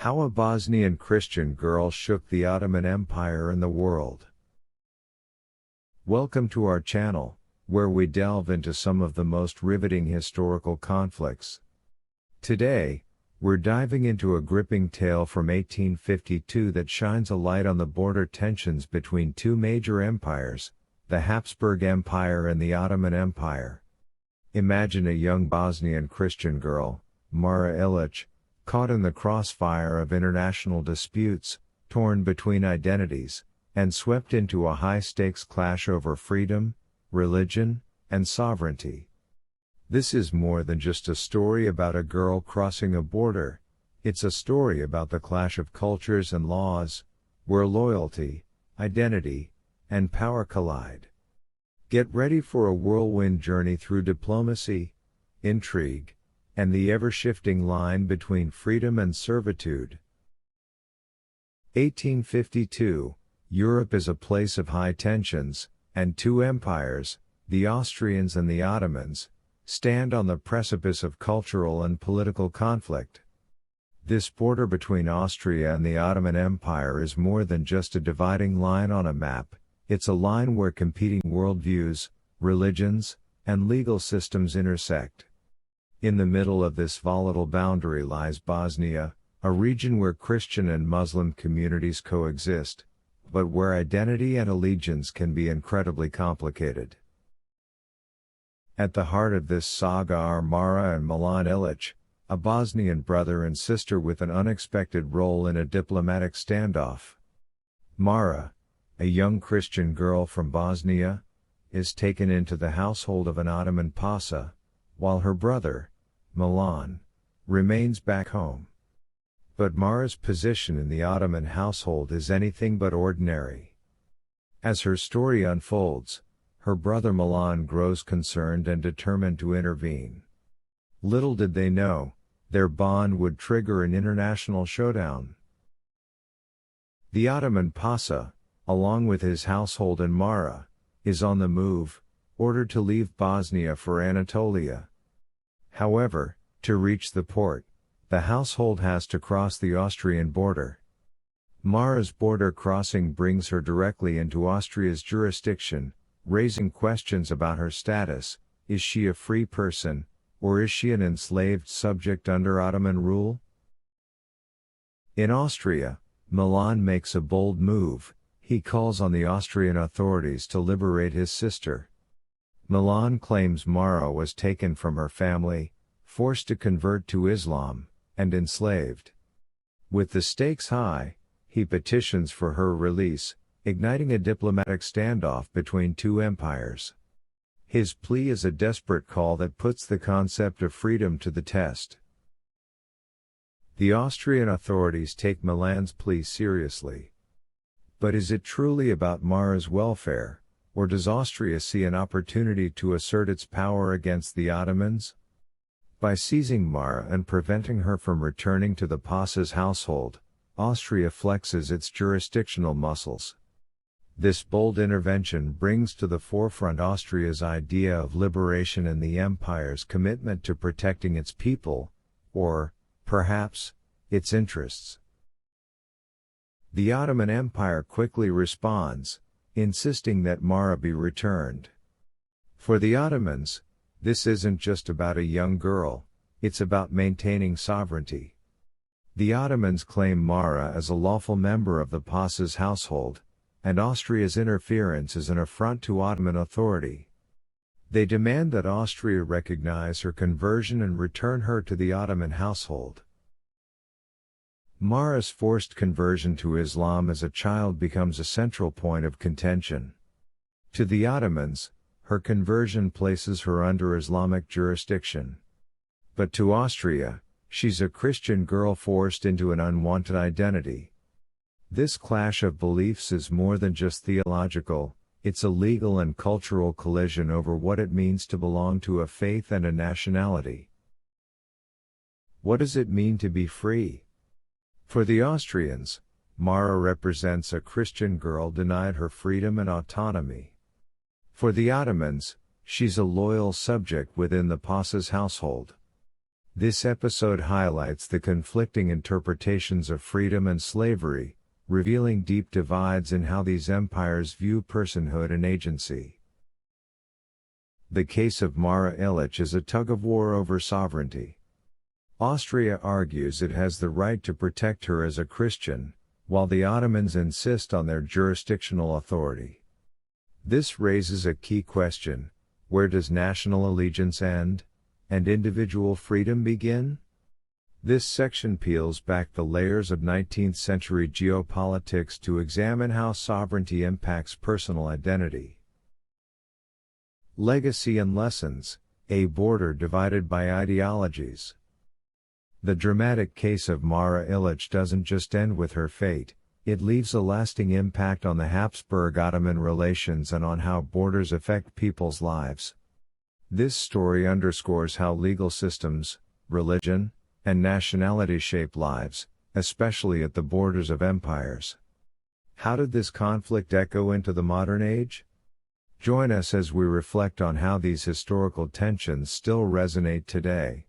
How a Bosnian Christian girl shook the Ottoman Empire and the world. Welcome to our channel, where we delve into some of the most riveting historical conflicts. Today, we're diving into a gripping tale from 1852 that shines a light on the border tensions between two major empires, the Habsburg Empire and the Ottoman Empire. Imagine a young Bosnian Christian girl, Mara Ilic, caught in the crossfire of international disputes, torn between identities, and swept into a high-stakes clash over freedom, religion, and sovereignty. This is more than just a story about a girl crossing a border, it's a story about the clash of cultures and laws, where loyalty, identity, and power collide. Get ready for a whirlwind journey through diplomacy, intrigue, and the ever-shifting line between freedom and servitude. 1852, Europe is a place of high tensions, and two empires, the Austrians and the Ottomans, stand on the precipice of cultural and political conflict. This border between Austria and the Ottoman Empire is more than just a dividing line on a map, it's a line where competing worldviews, religions, and legal systems intersect. In the middle of this volatile boundary lies Bosnia, a region where Christian and Muslim communities coexist, but where identity and allegiance can be incredibly complicated. At the heart of this saga are Mara and Milan Ilic, a Bosnian brother and sister with an unexpected role in a diplomatic standoff. Mara, a young Christian girl from Bosnia, is taken into the household of an Ottoman Pasha, while her brother, Milan, remains back home. But Mara's position in the Ottoman household is anything but ordinary. As her story unfolds, her brother Milan grows concerned and determined to intervene. Little did they know, their bond would trigger an international showdown. The Ottoman Pasha, along with his household and Mara, is on the move, ordered to leave Bosnia for Anatolia. However, to reach the port, the household has to cross the Austrian border. Mara's border crossing brings her directly into Austria's jurisdiction, raising questions about her status. Is she a free person, or is she an enslaved subject under Ottoman rule? In Austria, Milan makes a bold move. He calls on the Austrian authorities to liberate his sister. Milan claims Mara was taken from her family, forced to convert to Islam, and enslaved. With the stakes high, he petitions for her release, igniting a diplomatic standoff between two empires. His plea is a desperate call that puts the concept of freedom to the test. The Austrian authorities take Milan's plea seriously. But is it truly about Mara's welfare, or does Austria see an opportunity to assert its power against the Ottomans? By seizing Mara and preventing her from returning to the Pasha's household, Austria flexes its jurisdictional muscles. This bold intervention brings to the forefront Austria's idea of liberation and the empire's commitment to protecting its people, or, perhaps, its interests. The Ottoman Empire quickly responds, insisting that Mara be returned. For the Ottomans, this isn't just about a young girl, it's about maintaining sovereignty. The Ottomans claim Mara as a lawful member of the Pasha's household, and Austria's interference is an affront to Ottoman authority. They demand that Austria recognize her conversion and return her to the Ottoman household. Mara's forced conversion to Islam as a child becomes a central point of contention. To the Ottomans, her conversion places her under Islamic jurisdiction. But to Austria, she's a Christian girl forced into an unwanted identity. This clash of beliefs is more than just theological, it's a legal and cultural collision over what it means to belong to a faith and a nationality. What does it mean to be free? For the Austrians, Mara represents a Christian girl denied her freedom and autonomy. For the Ottomans, she's a loyal subject within the Pasha's household. This episode highlights the conflicting interpretations of freedom and slavery, revealing deep divides in how these empires view personhood and agency. The case of Mara Ilic is a tug-of-war over sovereignty. Austria argues it has the right to protect her as a Christian, while the Ottomans insist on their jurisdictional authority. This raises a key question: where does national allegiance end, and individual freedom begin? This section peels back the layers of 19th-century geopolitics to examine how sovereignty impacts personal identity. Legacy and lessons: a border divided by ideologies. The dramatic case of Mara Ilic doesn't just end with her fate, it leaves a lasting impact on the Habsburg-Ottoman relations and on how borders affect people's lives. This story underscores how legal systems, religion, and nationality shape lives, especially at the borders of empires. How did this conflict echo into the modern age? Join us as we reflect on how these historical tensions still resonate today,